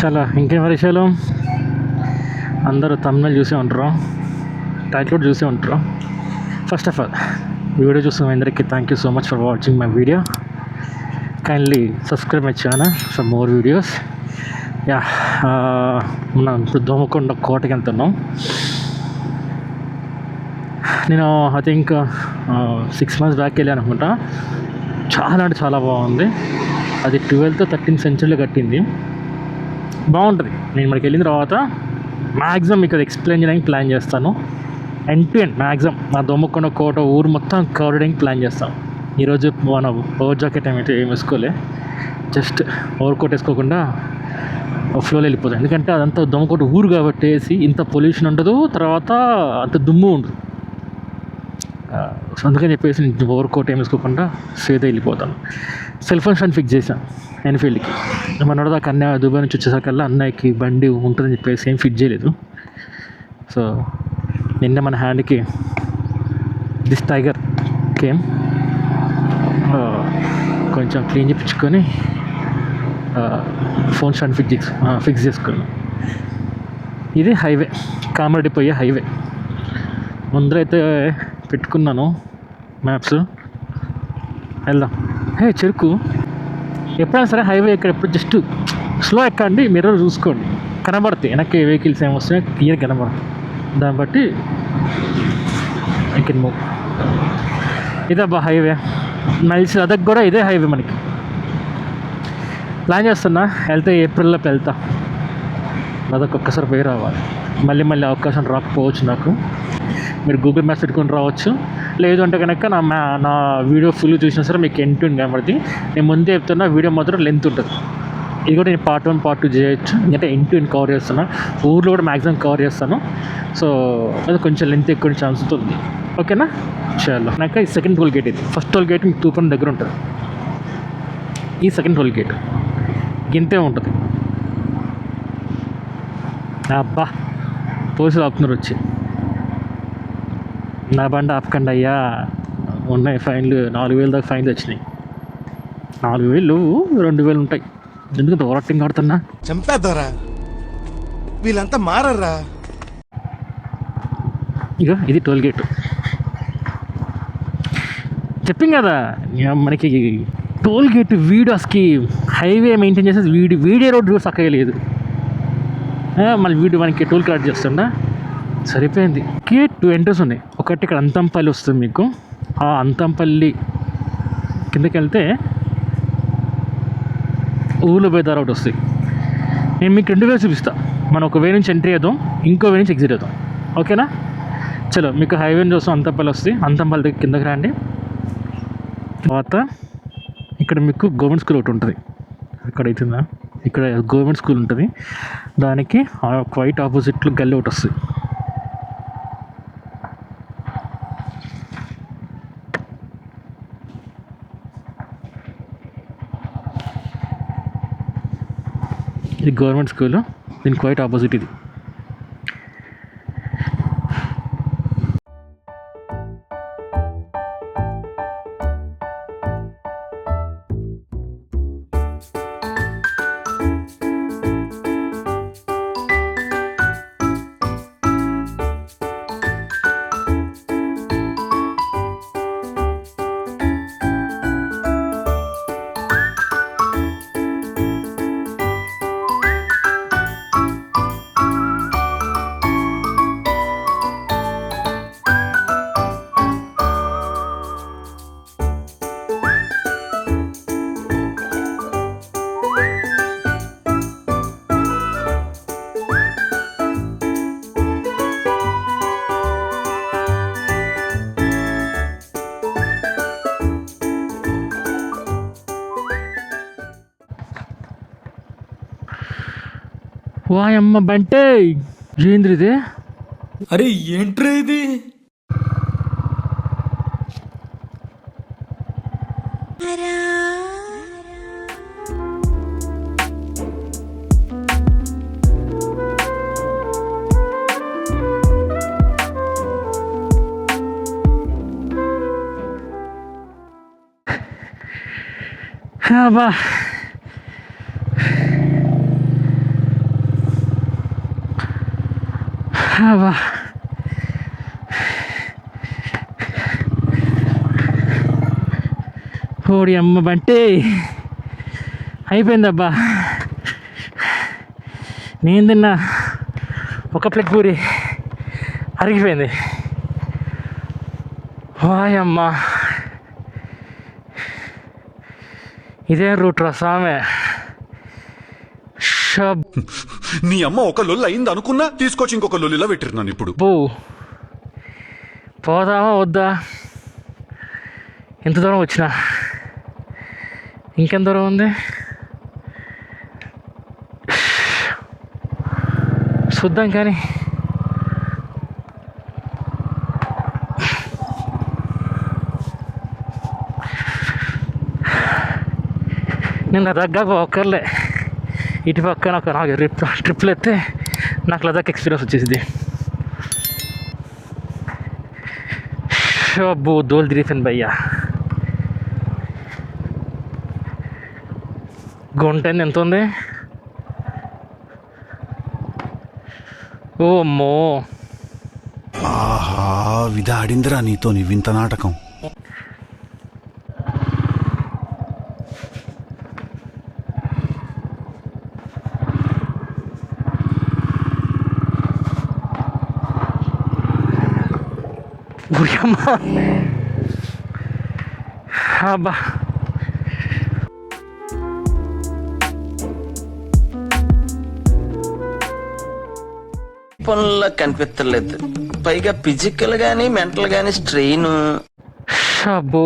చాలా ఇంకేం విషయాలు అందరూ తమిళ చూసే ఉంటారు, టైటిల్ కూడా చూసే ఉంటారు. ఫస్ట్ ఆఫ్ ఆల్ ఈ వీడియో చూసిన అందరికీ thank you so much for watching my video. Kindly subscribe my channel for more videos. Yeah, మనం ఇప్పుడు దోమకొండ కోటకి వెళ్తున్నాం. నేను ఐ థింక్ 6 months బ్యాక్ వెళ్ళాను అనుకుంటా. చాలా అంటే చాలా బాగుంది. అది 12th or 13th centuryలో కట్టింది. బాగుంటుంది. నేను ఇక్కడికి వెళ్ళిన తర్వాత మ్యాక్సిమం మీకు అది ఎక్స్ప్లెయిన్ చేయడానికి ప్లాన్ చేస్తాను. ఎండ్ టు ఎండ్ మ్యాక్సిమం మా దోమకొండ కోట ఊరు మొత్తం కవర్ చేయడానికి ప్లాన్ చేస్తాను. ఈరోజు మన ఓవర్ జాకెట్ అయితే ఏం వేసుకోలే, జస్ట్ ఓవర్ కోట్ వేసుకోకుండా ఫ్లోలో వెళ్ళిపోతాం. ఎందుకంటే అదంతా దోమకోట ఊరు కాబట్టి వేసి ఇంత పొల్యూషన్ ఉండదు, తర్వాత అంత దుమ్ము ఉండదు. అందుకని చెప్పేసి నేను ఓవర్ కోట్ ఏం వేసుకోకుండా సేద వెళ్ళిపోతాను. సెల్ ఫోన్ స్టాండ్ ఫిక్స్ చేశాను ఎన్ఫీల్డ్కి. మన దాకా అన్నయ్య దుబాయ్ నుంచి వచ్చేసరికల్లా అన్నయ్యకి బండి ఉంటుందని చెప్పేసి ఏం ఫిట్ చేయలేదు. సో నిన్న మన హ్యాండ్కి దిస్ టైగర్ కేమ్, కొంచెం క్లీన్ చేయించుకొని ఫోన్ స్టాండ్ ఫిక్స్ చేసుకున్నాను. ఇది హైవే, కామారెడ్డి పోయే హైవే. ముందరైతే పెట్టుకున్నాను మ్యాప్స్, వెళ్దాం. చెరుకు ఎప్పుడైనా సరే హైవే ఎప్పుడు జస్ట్ స్లో ఎక్కండి, మిర్రర్ చూసుకోండి, కనబడతాయి వెనక్కి వెహికల్స్ ఏమి వస్తున్నాయి క్లియర్ కనబడతాయి. దాన్ని బట్టి ఐ కెన్ మూవ్. ఇదబ్బా హైవే. నల్సి అదకు కూడా ఇదే హైవే. మనకి ప్లాన్ చేస్తున్నా, వెళ్తే ఏప్రిల్లో వెళ్తా. అదొక ఒక్కసారి పోయి రావాలి. మళ్ళీ అవకాశం రాకపోవచ్చు నాకు. మీరు గూగుల్ మ్యాప్స్ పెట్టుకొని రావచ్చు. లేదు అంటే కనుక నా వీడియో ఫుల్ చూసినా సరే మీకు ఎండ్ టు ఎండ్ కనబడుతుంది. నేను ముందే చెప్తున్నా, వీడియో మాత్రం లెంత్ ఉంటుంది. ఇది కూడా నేను part 1 part 2 చేయొచ్చు. ఎందుకంటే ఎండ్ టు ఎండ్ కవర్ చేస్తున్నా, ఊర్లో కూడా మ్యాక్సిమం కవర్ చేస్తాను. సో అది కొంచెం లెంత్ ఎక్కువ ఛాన్స్ ఉంటుంది. ఓకేనా? చాలా నాకు ఈ సెకండ్ టోల్ గేట్. ఇది ఫస్ట్ టోల్ గేట్ మీకు తూపన్ దగ్గర ఉంటుంది. ఈ సెకండ్ టోల్ గేట్ గింతే ఉంటుంది. అబ్బా పోలీసులు ఆపుతున్నారు వచ్చి. నా బండి ఆపకండి అయ్యా, ఉన్నాయి ఫైన్లు. 4,000 దాకా ఫైన్లు వచ్చినాయి. 4,000 2,000 ఉంటాయి. ఎందుకంటే ఓవరాక్టింగ్ ఆడుతున్నా. చంపేద్దారా, వీళ్ళంతా మారరా. ఇక ఇది టోల్ గేట్. చెప్పింది కదా మనకి టోల్ గేట్ వీడియోస్కి హైవే మెయింటైన్ చేసేది వీడియో రోడ్ కూడా చక్కగా లేదు. మళ్ళీ వీడియో మనకి టోల్ కట్ చేస్తుండా సరిపోయింది. గేట్ 2 ఎంట్రన్స్ ఉన్నాయి. ఒకటి ఇక్కడ అంతంపల్లి వస్తుంది మీకు. ఆ అంతంపల్లి కిందకి వెళ్తే ఊళ్ళో బేదార్ ఒకటి వస్తుంది. నేను మీకు 2 వేలు చూపిస్తాను. మనం ఒక వే నుంచి ఎంట్రీ అవుతాం, ఇంకో వే నుంచి ఎగ్జిట్ అవుతాం. ఓకేనా? చలో, మీకు హైవే చూస్తాం. అంతంపల్లి వస్తుంది. అంతంపల్లి దగ్గర కిందకి రండి. తర్వాత ఇక్కడ మీకు గవర్నమెంట్ స్కూల్ ఒకటి ఉంటుంది. అక్కడ అవుతుందా? ఇక్కడ గవర్నమెంట్ స్కూల్ ఉంటుంది. దానికి క్వైట్ ఆపోజిట్లో గల్లీ ఒకటి వస్తుంది. ఇది గవర్నమెంట్ స్కూల్, దీని క్వైట్ ఆపోజిట్ ఇది. వాయమ్మ బంటే, ఏంద్రిది? అరే ఏంట్రా ఇది? అబ్బా అబ్బా ఓడి అమ్మ బంటే అయిపోయిందబ్బా. నేను తిన్నా ఒక ప్లేట్ పూరి అరిగిపోయింది. వాయమ్మా ఇదే రూట్ రా సామె. నీ అమ్మ ఒక లొల్లు అయింది అనుకున్నా తీసుకొచ్చి ఇంకొక లొల్లిలా పెట్టిరున్నాను ఇప్పుడు. పోదామా వద్దా? ఎంత దూరం వచ్చినా ఇంకెంత దూరం ఉంది చూద్దాం. కానీ నేను లదాఖ్ ఒక్కర్లే ఇటు పక్క నాకు ట్రిప్లు ఎత్తే నాకు లదాఖ్ ఎక్స్పీరియన్స్ వచ్చేసింది. అబ్బో దోలు తిరిగిపోయింది భయ్యా. గుంట ఎంత ఉంది? ఓ అమ్మో ఆహా విధి ఆడిందిరా నీతో నీ వింత నాటకం. గురియమ్మా అబ్బా పనుల్లో కనిపించలేదు. పైగా ఫిజికల్ గానీ మెంటల్ గానీ స్ట్రెయిన్. అబ్బో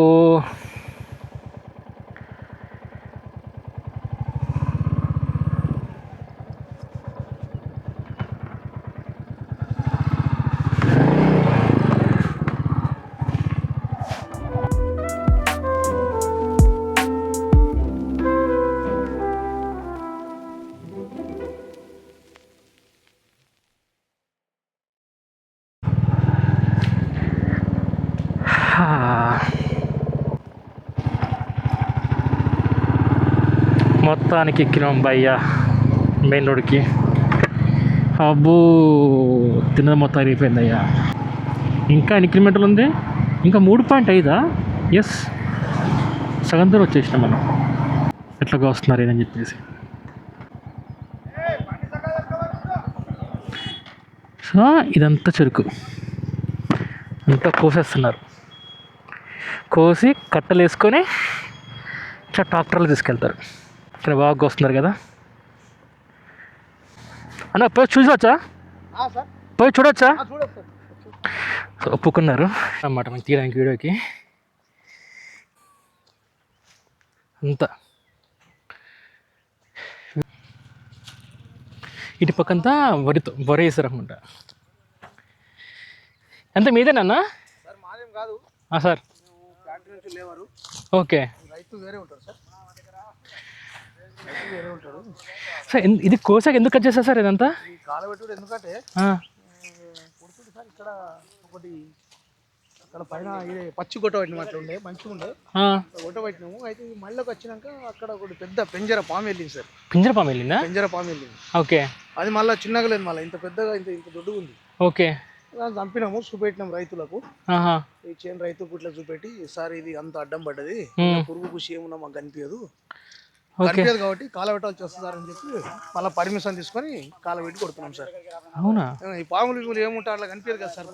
మొత్తానికి ఎక్కినాం భయ్యా మెయిన్ రోడ్కి. అబ్బో తిన్నది మొత్తం అయిపోయింది అయ్యా. ఇంకా ఎన్ని కిలోమీటర్లు ఉంది? ఇంకా 3.5. ఎస్ సగం దూరం వచ్చేసినాం మనం. ఎట్లాగా వస్తున్నారు ఏదని చెప్పేసి. సో ఇదంతా చెరుకు అంతా కోసేస్తున్నారు. కోసి కట్టలు వేసుకొని ఇట్లా ట్రాక్టర్లు తీసుకెళ్తారు. ఇక్కడ బాగా వస్తున్నారు కదా అన్న. పోయి చూసొచ్చా? పోయి చూడొచ్చా? సో ఒప్పుకున్నారు అన్నమాట మనం తీయడానికి వీడియోకి. అంతా ఇటు పక్కంతా వరి వేసారు అనమాట. ఎంత మీదేనా సార్? Okay sir. ఇది కోసాక ఎందుకు కట్ చేస్తారు సార్ ఇదంతా? కాలబెట్టుడు ఎందుకంటే పుడుతుంది సార్. ఇక్కడ ఒకటి అక్కడ పైన ఇది పచ్చి గొట్ట పెట్టిన అట్లా ఉండే మంచిగా ఉండే గొట్ట పెట్టినాము. అయితే మళ్ళీకి వచ్చినాక అక్కడ ఒకటి పెద్ద పెంజర పాము వెళ్ళింది సార్. పెంజర పాము వెళ్ళిందా? పెంజర పాము వెళ్ళింది. ఓకే. అది మళ్ళీ చిన్నగా లేదు, మళ్ళీ ఇంత పెద్దగా ఇంత దొడ్డుగా ఉంది. ఓకే. చంపినాము, చూపెట్టినాం రైతులకు. ఈ చేను రైతు గుట్ల చూపెట్టి సార్ ఇది అంత అడ్డం పడ్డది, పురుగు పుషి ఏమున్నా మాకు కనిపించదు కనిపించదు కాబట్టి కాలబెట్టాల్సి వస్తుందని చెప్పి మళ్ళీ పర్మిషన్ తీసుకొని కాలబెట్టి కొడుతున్నాం సార్. అవునా? ఈ పాములు ఏముంటా అట్లా కనిపించదు కదా సార్,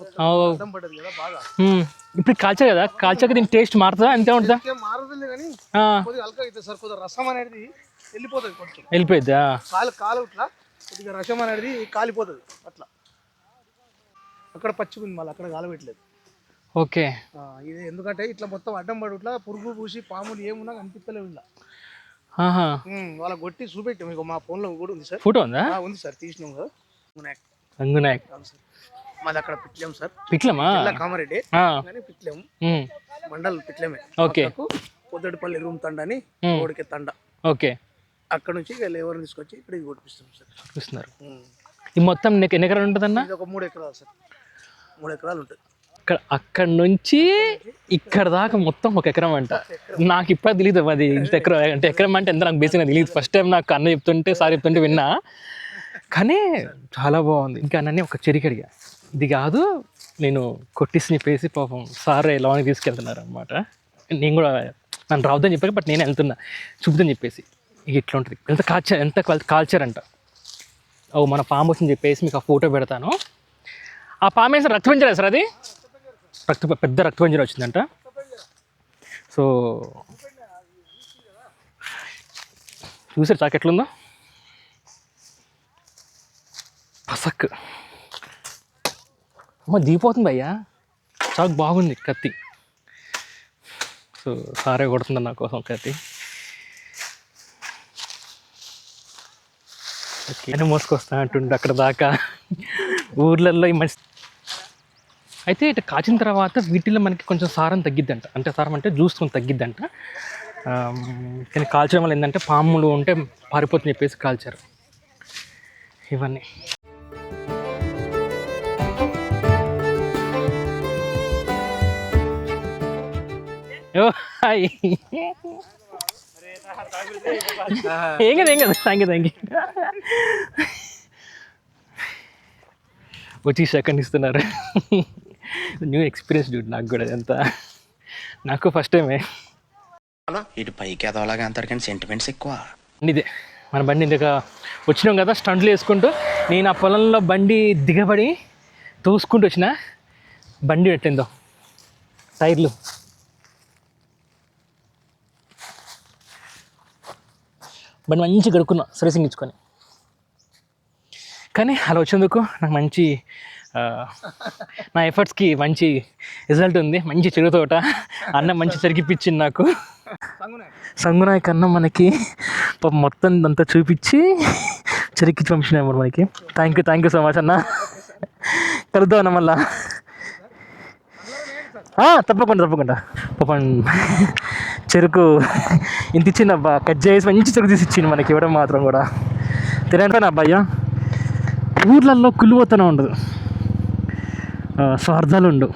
అడ్డం పడ్డది కదా బాగా. ఇప్పుడు కాల్చా కదా, కాల్చాక దీని టేస్ట్ మారుతుందా? అంతే ఉంటుందా? మారదులే కానీ కొద్దిగా అల్కా అవుతుంది సార్. కొద్దిగా రసం అనేది వెళ్ళిపోతుంది, కొంచెం వెళ్ళిపోద్దా? కాలు ఇట్లా కొద్దిగా రసం అనేది కాలిపోతుంది అట్లా. అక్కడ పచ్చిపోయింది, మళ్ళీ అక్కడ కాలబెట్టలేదు. ఓకే. ఇది ఎందుకంటే ఇట్లా మొత్తం అడ్డం పడు ఇట్లా పురుగు పూసి పాములు ఏమున్నా కనిపిస్తలేవు ఇలా. వాళ్ళ కొట్టి చూపెట్టాం, మీకు మా ఫోన్లో కూడా ఉంది సార్. ఫోటో ఉందా? ఉంది సార్, తీసినాం కదా. రంగునాయక్ మాది అక్కడ పిట్లేం సార్. పిట్లమా? కామారెడ్డి పిట్లేము, మండల్ పిట్లేమే. ఓకే. పొద్దటిపల్లి రూమ్ తండ అని రోడ్కి తండ. ఓకే. అక్కడ నుంచి ఎవరిని తీసుకొచ్చి ఇక్కడ ఇది కొట్టిస్తాం సార్. చూపిస్తున్నారు. ఈ మొత్తం ఎన్ని ఎకరాలు ఉంటుంది అన్న? ఒక 3 ఎకరాలు సార్. 3 ఎకరాలు ఉంటుంది. అక్కడ నుంచి ఇక్కడ దాకా మొత్తం 1 ఎకరం అంట. నాకు ఇప్పుడు తెలియదు అది ఇంత ఎకరం అంటే. ఎకరం అంటే ఎంత నాకు బేసిక్గా తెలియదు. ఫస్ట్ టైం నాకు అన్న చెప్తుంటే సార్ చెప్తుంటే విన్నా, కానీ చాలా బాగుంది. ఇంకా అన్నీ ఒక చెరికి అడిగా, ఇది కాదు, నేను కొట్టిసి చెప్పేసి పాపం సార్ లాంగ్ తీసుకెళ్తున్నారు అనమాట. నేను కూడా నన్ను రావద్దని చెప్పాక బట్ నేను వెళ్తున్నా చూపుదని చెప్పేసి. ఇక ఇట్లా ఉంటుంది, ఎంత కాల్చర్ అంట. ఓ మన పాము వచ్చింది చెప్పేసి మీకు ఆ ఫోటో పెడతాను. ఆ పాము వేసిన రక్తపింజర సార్, అది పెద్ద రక్తపింజర వచ్చిందంట. సో చూసారు చాక్ ఎట్లుందో, పసక్ అమ్మ దిగిపోతుంది అయ్యా. చాక్ బాగుంది, కత్తి. సో సారే కొడుతుంది నా కోసం కత్తి. ఓకే మోసుకొస్తా అంటుండే అక్కడ దాకా ఊర్లలో ఈ మంచి. అయితే ఇటు కాచిన తర్వాత వీటిల్లో మనకి కొంచెం సారం తగ్గిద్దంట, అంటే సారం అంటే జ్యూస్ కొంచెం తగ్గిద్దంట. కానీ కాల్చడం వల్ల ఏంటంటే పాములు ఉంటే పారిపోతుంది చెప్పేసి కాల్చారు ఇవన్నీ. ఓ హాయ్, ఏం కదా థ్యాంక్ యూ. వచ్చి సెకండ్ ఇస్తున్నారు. న్యూ ఎక్స్పీరియన్స్ డ్యూడ్ నాకు కూడా, ఎంత నాకు ఫస్ట్ టైమే. ఇటు పైకి ఎదవలాగా అంటారు కానీ సెంటిమెంట్స్ ఎక్కువ. ఇదే మన బండి ఇందాక వచ్చినాం కదా స్టంట్లు వేసుకుంటూ, నేను ఆ పొలంలో బండి దిగబడి తోసుకుంటూ వచ్చిన. బండి పెట్టిందో టైర్లు బండి మంచి గడుక్కున్నా సర్వీసింగ్ ఇచ్చుకొని. కానీ అలా వచ్చేందుకు నాకు మంచి నా ఎఫర్ట్స్కి మంచి రిజల్ట్ ఉంది. మంచి చెరుతోట అన్నం మంచి చెరిగిపించింది నాకు. సంగునాయ్ కన్నా మనకి మొత్తం అంతా చూపించి చెరికిచ్చి పంపించినాయి మనకి. థ్యాంక్ యూ సో మచ్ అన్న. కలుద్దాం అన్న మళ్ళా. తప్పకుండా పాపం చెరుకు ఇంత ఇచ్చింది అబ్బా, కట్ చేసి మంచి చెరుకు తీసి ఇచ్చింది మనకి. ఇవ్వడం మాత్రం కూడా తినంటాను అబ్బాయ్యా. ఊర్లలో కుళ్ళిపోతూనే ఉండదు, స్వార్థాలు ఉండవు,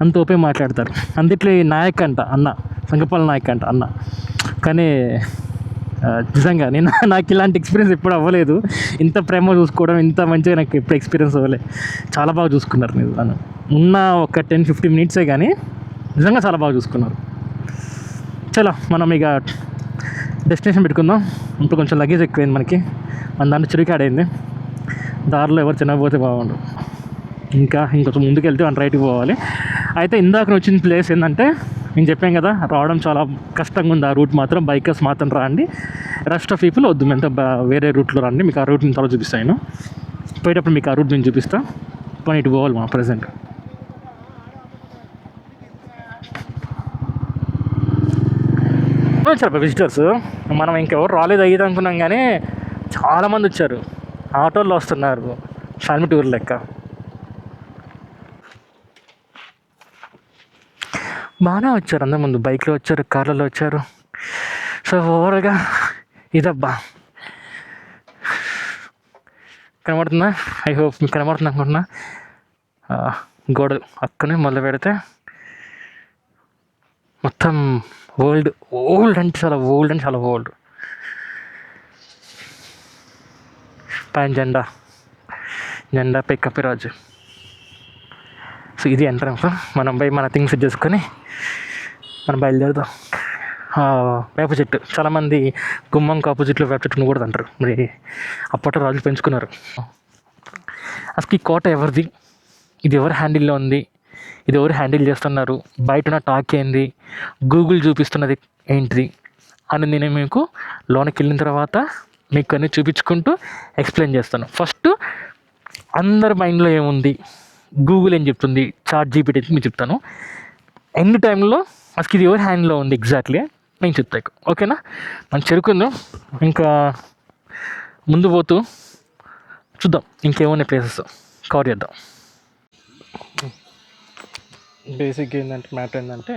అంత ఓపే మాట్లాడతారు. అందుట్లో ఈ నాయక్ అంట అన్న, సంగపాల నాయక్ అంట అన్న. కానీ నిజంగా నాకు ఇలాంటి ఎక్స్పీరియన్స్ ఎప్పుడు అవ్వలేదు. ఇంత ప్రేమ చూసుకోవడం, ఇంత మంచిగా నాకు ఎప్పుడు ఎక్స్పీరియన్స్ అవ్వలేదు. చాలా బాగా చూసుకున్నారు నన్ను. ఉన్న ఒక 10-15 మినిట్సే కానీ నిజంగా చాలా బాగా చూసుకున్నారు. చలో మనం ఇక డెస్టినేషన్ పెట్టుకుందాం. ఇప్పుడు కొంచెం లగేజ్ ఎక్కువైంది మనకి, మన దాంట్లో చురికాడైంది. దారిలో ఎవరు చిన్నపోతే బాగుండు. ఇంకొంచెం ముందుకు వెళ్తే వన్ రైట్కి పోవాలి. అయితే ఇందాక వచ్చిన ప్లేస్ ఏంటంటే, నేను చెప్పాను కదా రావడం చాలా కష్టంగా ఉంది. ఆ రూట్ మాత్రం బైకర్స్ మాత్రం రండి, రెస్ట్ ఆఫ్ పీపుల్ వద్దు. ఎంత వేరే రూట్లో రండి, మీకు ఆ రూట్ నేను తర్వాత చూపిస్తాను. పోయేటప్పుడు మీకు ఆ రూట్ నేను చూపిస్తాను. పోనీ ఇటు పోవాలి మా ప్రజెంట్. వచ్చారు విజిటర్స్. మనం ఇంకెవరు రాలేదు అయ్యేది అనుకున్నాం, కానీ చాలామంది వచ్చారు. ఆటోల్లో వస్తున్నారు, ఫ్యామిలీ టూర్ లెక్క. బాగానే వచ్చారు, అందరి ముందు బైక్లో వచ్చారు, కార్లలో వచ్చారు. సో ఓవరాల్గా ఇదబ్బా. కనబడుతుందా? ఐ హోప్ మీకు కనబడుతుంది అనుకుంటున్నా. గోడలు అక్కడనే మొదలు పెడితే మొత్తం ఓల్డ్ అంటే చాలా ఓల్డ్. పైన జెండా పై కపిరాజు. సో ఇది ఎంట్రన్స్. మనం పోయి మన థింగ్స్ చేసుకొని మనం బయలుదేరుదాం. వేప చెట్టు, చాలామంది గుమ్మంకి ఆపోజిట్లో వేప చెట్టును కూడా అంటారు. మరి అప్పట్లో రాజులు పెంచుకున్నారు. అసలు ఈ కోట ఎవరిది, ఇది ఎవరు హ్యాండిల్లో ఉంది, ఇది ఎవరు హ్యాండిల్ చేస్తున్నారు, బయట ఉన్న టాక్ ఏంది, గూగుల్ చూపిస్తున్నది ఏంటిది అని నేను మీకు లోనికి వెళ్ళిన తర్వాత మీకు అన్నీ చూపించుకుంటూ ఎక్స్ప్లెయిన్ చేస్తాను. ఫస్ట్ అందరి మైండ్లో ఏముంది, గూగుల్ ఏం చెప్తుంది, చాట్ జీపీటీ మీకు చెప్తాను. ఎన్ని టైంలో అసలు ఇది ఎవరి హ్యాండ్లో ఉంది ఎగ్జాక్ట్లీ నేను చెప్తాను. ఓకేనా? మనం చెరుకుందాం, ఇంకా ముందు పోతూ చూద్దాం ఇంకేమున్నాయి ప్లేసెస్ కవర్ చేద్దాం. బేసిక్ ఏంటంటే మ్యాటర్ ఏంటంటే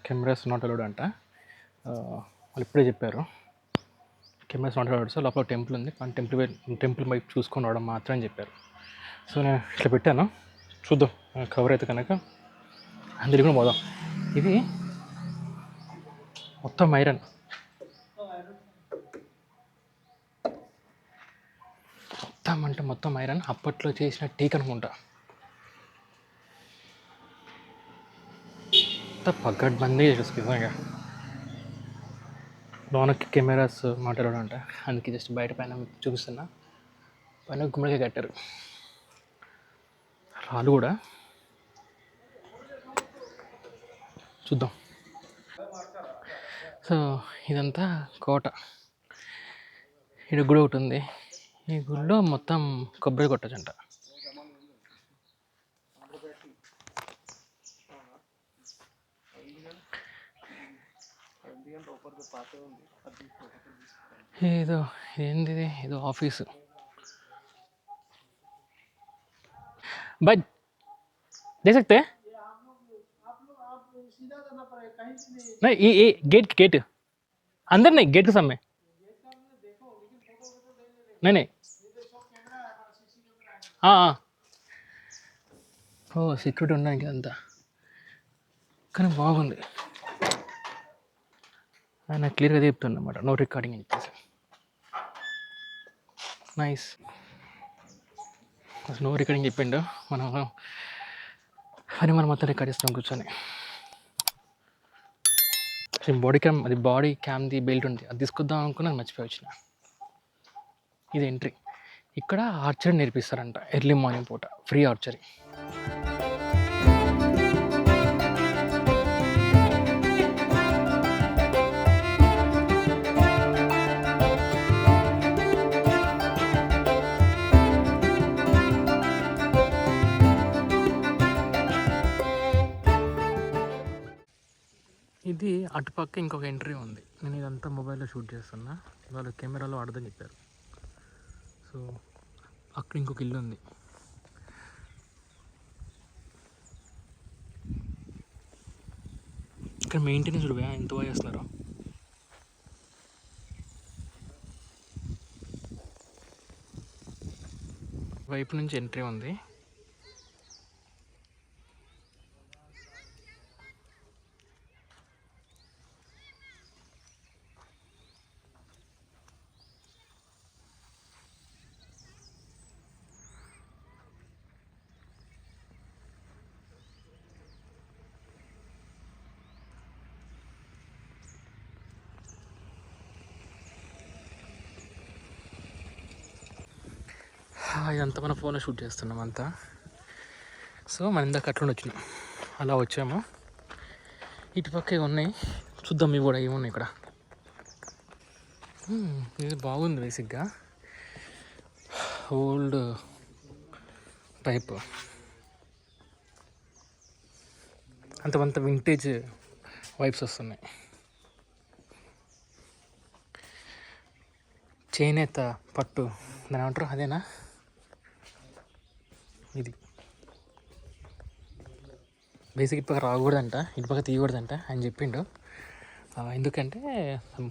కెమెరాస్ నాట్ అలౌడ్ అంట. వాళ్ళు ఇప్పుడే చెప్పారు కెమెరాస్ నాట్ అలౌడ్. సో లోపల టెంపుల్ ఉంది, ఆ టెంపుల్ వైపు చూసుకొని రావడం మాత్రం చెప్పారు. సో నేను ఇట్లా పెట్టాను, చూద్దాం కవర్ అయితే కనుక అందులో కూడా పోదాం. ఇది మొత్తం ఐరన్, మొత్తం అంటే మొత్తం ఐరన్, అప్పట్లో చేసిన టేక్ అనుకుంటా. పగడ్బందీ చేసుకుందాం. లోనకి కెమెరాస్ మాట్లాడడం అంట, అందుకే జస్ట్ బయట పైన చూపిస్తున్నా. పైన గుమ్మడికాయ కట్టారు, రాళ్ళు కూడా చూద్దాం. సో ఇదంతా కోట. ఇక్కడ గుడి ఒకటి ఉంది, ఈ గుడిలో మొత్తం కొబ్బరి కొట్టచ్చంట. ఏదో ఏంది ఏదో ఆఫీసు. బట్ दे सकते हैं नहीं ये गेट अंदर नहीं, गेट के सामने नहीं हाँ ఓ సెక్యూరిటీ ఉండడానికి అంతా, కానీ బాగుంది. ఆయన క్లియర్గా చెప్తుందన్నమాట, నో రికార్డింగ్ అని చెప్పేసి. నైస్, నో రికార్డింగ్ చెప్పిండు. మనం మొత్తం రికార్డ్ చేస్తాం కూర్చొని. బాడీ క్యామ్ది బెల్ట్ ఉంది, అది తీసుకొద్దాం అనుకుని అది మర్చిపోయి వచ్చిన. ఇది ఎంట్రీ. ఇక్కడ ఆర్చరీ నేర్పిస్తారంట ఎర్లీ మార్నింగ్ పూట, ఫ్రీ ఆర్చరీ. ఇది అటుపక్క ఇంకొక ఎంట్రీ ఉంది. నేను ఇదంతా మొబైల్లో షూట్ చేస్తున్నా, వాళ్ళు కెమెరాలో ఆడదని చెప్పారు. సో అక్కడ ఇంకొక ఇల్లు ఉంది. ఇక్కడ మెయింటెనెన్స్ చూడు ఎంత బాగా చేస్తున్నారో. వైపు నుంచి ఎంట్రీ ఉంది. ఇదంతా మన ఫోన్లో షూట్ చేస్తున్నాం అంతా. సో మనం ఇందాక అట్లా వచ్చినాం, అలా వచ్చాము. ఇటుపక్క ఉన్నాయి, చూద్దాం ఇవి కూడా ఏమున్నాయి ఇక్కడ. ఇది బాగుంది, బేసిక్గా ఓల్డ్ పైప్, అంత వింటేజ్ వైబ్స్ వస్తున్నాయి. చేనేత పట్టు దాని ఏమంటారు, అదేనా? ఇది బేసిక్ ఇటుపక్క రాకూడదంట, ఇటుపక్క తీయకూడదంట అని చెప్పిండు. ఎందుకంటే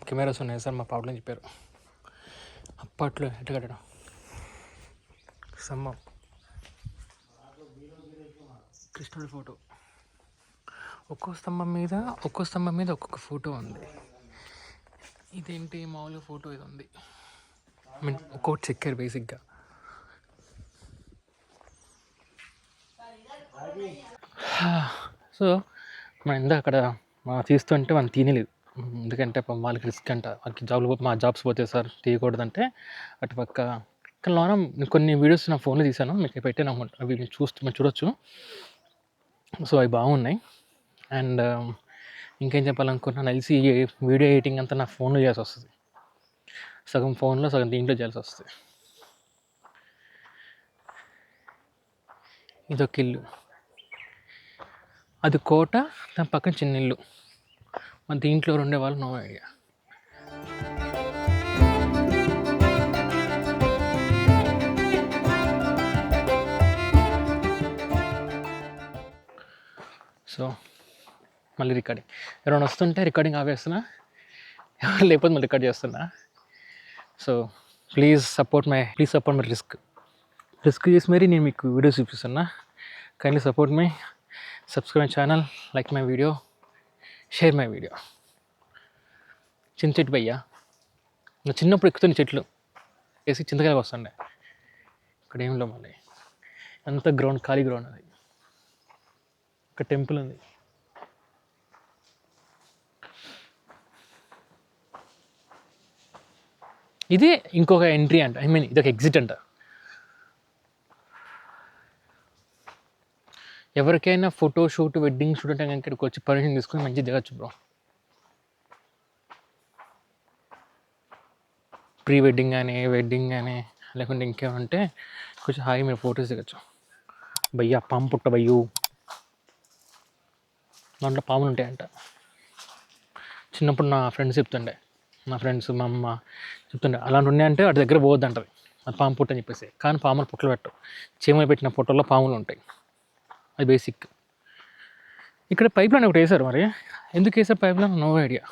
కెమెరాస్ ఉన్నాయి సార్ మా పాటలో చెప్పారు. అప్పట్లో ఎట్ట కట్టడం స్తంభం, కృష్ణుడి ఫోటో, ఒక్కో స్తంభం మీద ఒక్కొక్క ఫోటో ఉంది. ఇదేంటి మామూలుగా ఫోటో ఇది ఉంది, ఒక్కొక్కటి చెక్కారు బేసిక్గా. సో మనం ఇందా అక్కడ తీస్తుంటే మనం తినలేదు, ఎందుకంటే వాళ్ళకి రిస్క్ అంట, వాళ్ళకి మా జాబ్స్ పోతే సార్ తీయకూడదంటే అటుపక్క. కానీ లోన కొన్ని వీడియోస్ నా ఫోన్లో తీసాను, మీకు పెట్టాను అనుకుంటా, అవి మీరు చూడొచ్చు. సో అవి బాగున్నాయి. అండ్ ఇంకేం చెప్పాలనుకుంటున్నాను, తెలిసి వీడియో ఎడిటింగ్ అంతా నా ఫోన్లో చేయాల్సి వస్తుంది, సగం ఫోన్లో సగం దీంట్లో చేయాల్సి వస్తుంది. ఇదొక ఇల్లు, అది కోట, దాని పక్కన చిన్న ఇల్లు. మన దీంట్లో ఉండే వాళ్ళు నో ఐడియా. సో మళ్ళీ రికార్డింగ్, ఎవరైనా వస్తుంటే రికార్డింగ్ ఆపేస్తున్నా, లేకపోతే మళ్ళీ రికార్డ్ చేస్తున్నా. So please support my risk చేసి మరీ నేను మీకు వీడియోస్ చూపిస్తున్నా. Kindly support my, subscribe my channel, like my video, share my video. చిన్న చెట్టు భయ్యా, నా చిన్నప్పుడు ఎక్కుతున్న చెట్లు వేసి చింతకాయలకు వస్తుండే. అక్కడ ఏం లేవు మళ్ళీ, అంత గ్రౌండ్, ఖాళీ గ్రౌండ్. అది ఒక టెంపుల్ ఉంది. ఇది ఇంకొక ఎంట్రీ అంట, ఐ మీన్ ఇదొక ఎగ్జిట్ అంట. ఎవరికైనా ఫోటో షూట్, వెడ్డింగ్ షూట్ అంటే ఇక్కడికి వచ్చి పర్మిషన్ తీసుకుని మంచిగా దిగచ్చు బ్రో. ప్రీ వెడ్డింగ్ కానీ, వెడ్డింగ్ కానీ, లేకుంటే ఇంకేమంటే కొంచెం హాయి మీరు ఫొటోస్ దిగచ్చు. భయ్యా పాము పుట్ట భయ్యూ, దాంట్లో పాములు ఉంటాయంట. చిన్నప్పుడు నా ఫ్రెండ్స్ చెప్తుండే, మా ఫ్రెండ్స్, మా అమ్మ చెప్తుండే అలాంటి ఉన్నాయంటే వాటి దగ్గర పోవద్దు అంటది, అది పాము పుట్ట అని చెప్పేసి. కానీ పాములు పుట్టలు పెట్టవు, చీమలు పెట్టిన పుట్టల్లో పాములు ఉంటాయి. అది బేసిక్. ఇక్కడ పైప్ లైన్ ఒకటి వేశారు, మరి ఎందుకు వేసారు పైప్ లైన్ నో ఐడియా.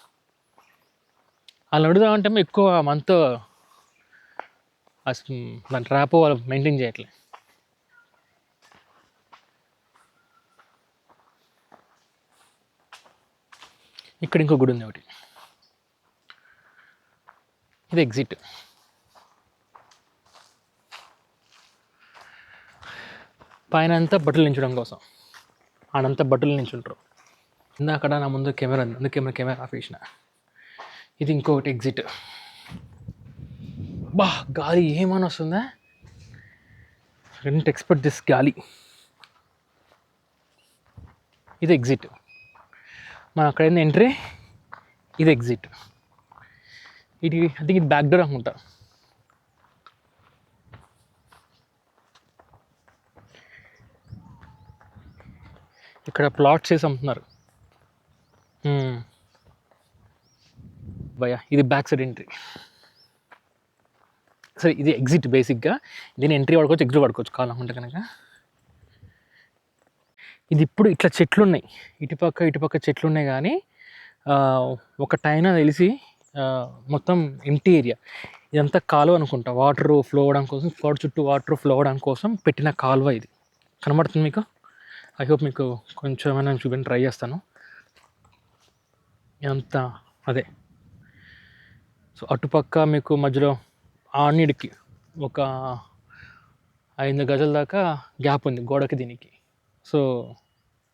వాళ్ళు అడుగుదామంటే ఎక్కువ మంత్ దాని ట్రాప్ వాళ్ళు మెయింటైన్ చేయట్లే. ఇక్కడ ఇంకో గుడి ఉంది ఒకటి, ఇది ఎగ్జిట్. పైన అంతా బట్టలు నించడం కోసం, ఆడంతా బట్టలు నించుంటారు. అక్కడ నా ముందు కెమెరా ఉంది, అందుకే కెమెరా ఆఫ్ చేసిన. ఇది ఇంకొకటి ఎగ్జిట్. బా గాలి ఏమని వస్తుందా, రెంట్ ఎక్స్పెక్ట్ దిస్ గాలి. ఇది ఎగ్జిట్. మనం అక్కడ ఏంది ఎంట్రీ, ఇది ఎగ్జిట్. ఇది ఐ థింక్ ఇది బ్యాక్ డోర్ అనుకుంటా. ఇక్కడ ప్లాట్స్ చేసి అమ్ముతున్నారు భయ్యా. ఇది బ్యాక్ సైడ్ ఎంట్రీ. సరే ఇది ఎగ్జిట్. బేసిక్గా దీన్ని ఎంట్రీ వాడుకోవచ్చు, ఎగ్జిట్ వాడుకోవచ్చు కావాలనుకుంటే కనుక. ఇది ఇప్పుడు ఇట్లా చెట్లు ఉన్నాయి, ఇటుపక్క చెట్లు ఉన్నాయి. కానీ ఒక టైం తెలిసి మొత్తం ఎంటీ ఏరియా, ఇదంతా కాలువ అనుకుంటా, వాటర్ ఫ్లో అవ్వడం కోసం, ఫ్లోడ్ చుట్టూ వాటర్ ఫ్లో అవ్వడం కోసం పెట్టిన కాలువ. ఇది కనబడుతుంది మీకు? ఐ హోప్ మీకు కొంచెం ఏమైనా చూపించి ట్రై చేస్తాను. ఇదంతా అదే. సో అటుపక్క మీకు మధ్యలో ఆనిడికి ఒక 5 గజాల దాకా గ్యాప్ ఉంది గోడకి దీనికి. సో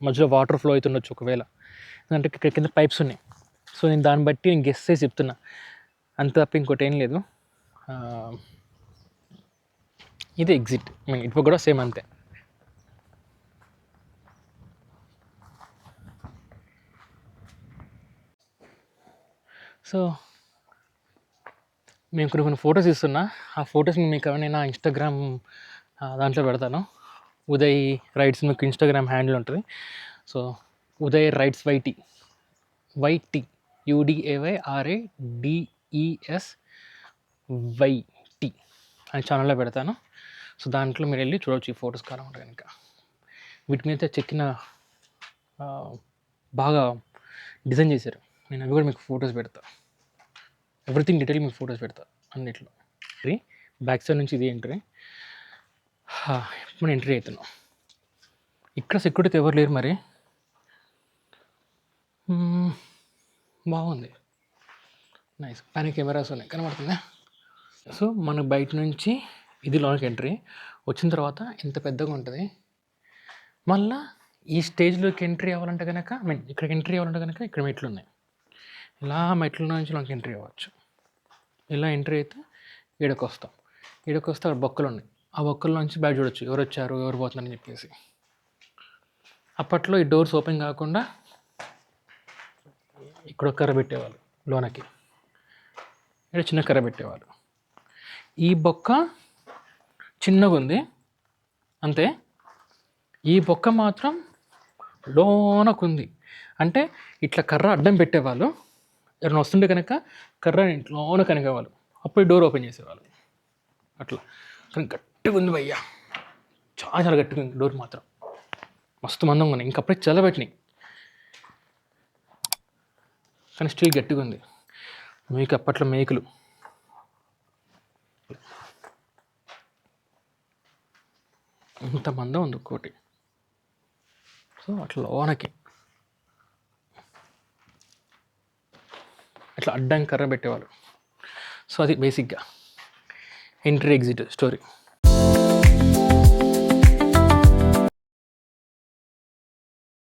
మధ్యలో వాటర్ ఫ్లో అవుతుండొచ్చు ఒకవేళ, ఎందుకంటే ఇక్కడ కింద పైప్స్ ఉన్నాయి. సో నేను దాన్ని బట్టి నేను గెస్ చేసి చెప్తున్నా, అంత తప్ప ఇంకోటి ఏం లేదు. ఇది ఎగ్జిట్. ఇప్పుడు కూడా సేమ్ అంతే. సో మేము కొన్ని ఫొటోస్ ఇస్తున్నా, ఆ ఫొటోస్ మీకు ఎవరైనా ఇన్స్టాగ్రామ్ దాంట్లో పెడతాను. ఉదయ్ రైడ్స్ మీకు ఇన్స్టాగ్రామ్ హ్యాండిల్ ఉంటుంది. So Uday rides YT UDAYRADESYT అని ఛానల్లో పెడతాను. సో దాంట్లో మీరు వెళ్ళి చూడవచ్చు ఈ ఫొటోస్ కావాలంటే కనుక. వీటి మీద చెక్కిన బాగా డిజైన్ చేశారు. నేను అవి కూడా మీకు ఫొటోస్ పెడతా, ఎవ్రీథింగ్ డీటెయిల్ మీకు ఫొటోస్ పెడతా అన్నిట్లో. బ్యాక్ సైడ్ నుంచి ఇది ఎంట్రీ. ఇప్పుడు ఎంట్రీ అవుతున్నాం. ఇక్కడ సెక్యూరిటీ ఎవరు లేరు, మరి బాగుంది, నైస్. పైన కెమెరాస్ ఉన్నాయి, కనబడుతుందా? సో మనకు బయట నుంచి ఇది లోనికి ఎంట్రీ. వచ్చిన తర్వాత ఇంత పెద్దగా ఉంటుంది. మళ్ళీ ఈ స్టేజ్లోకి ఎంట్రీ అవ్వాలంటే కనుక, ఇక్కడికి ఎంట్రీ అవ్వాలంటే కనుక ఇక్కడ మెట్లు ఉన్నాయి. ఇలా మెట్ల నుంచి లోనికి ఎంట్రీ అవ్వచ్చు. ఇలా ఎంట్రీ అయితే ఈడకి వస్తాం. ఈడకి వస్తే అక్కడ బొక్కలు ఉన్నాయి, ఆ బొక్కల నుంచి బయట చూడొచ్చు ఎవరు వచ్చారు, ఎవరు పోతున్నారని చెప్పేసి. అప్పట్లో ఈ డోర్స్ ఓపెన్ కాకుండా ఇక్కడ కర్ర పెట్టేవాళ్ళు లోనకి, ఇక్కడ చిన్న కర్ర పెట్టేవాళ్ళు. ఈ బొక్క చిన్నగా ఉంది అంతే, ఈ బొక్క మాత్రం లోనకు ఉంది. అంటే ఇట్లా కర్ర అడ్డం పెట్టేవాళ్ళు, ఎవరైనా వస్తుంటే కనుక కర్ర లోన కనికేవాళ్ళు, అప్పుడు డోర్ ఓపెన్ చేసేవాళ్ళు అట్లా. కానీ గట్టిగా ఉంది భయ్యా, చాలా గట్టిగా ఉంది డోర్ మాత్రం, మస్తు మందంగా ఉన్నాయి. ఇంకప్పుడే చల్లబెట్టినాయి కానీ స్టిల్ గట్టిగా ఉంది. మీకు అప్పట్లో మేకులు ఇంత మందం ఉంది ఒక్కోటి. సో అట్లా లోనకి అట్లా అడ్డం కర్ర పెట్టేవాళ్ళు. సో అది బేసిక్గా ఎంట్రీ ఎగ్జిట్ స్టోరీ.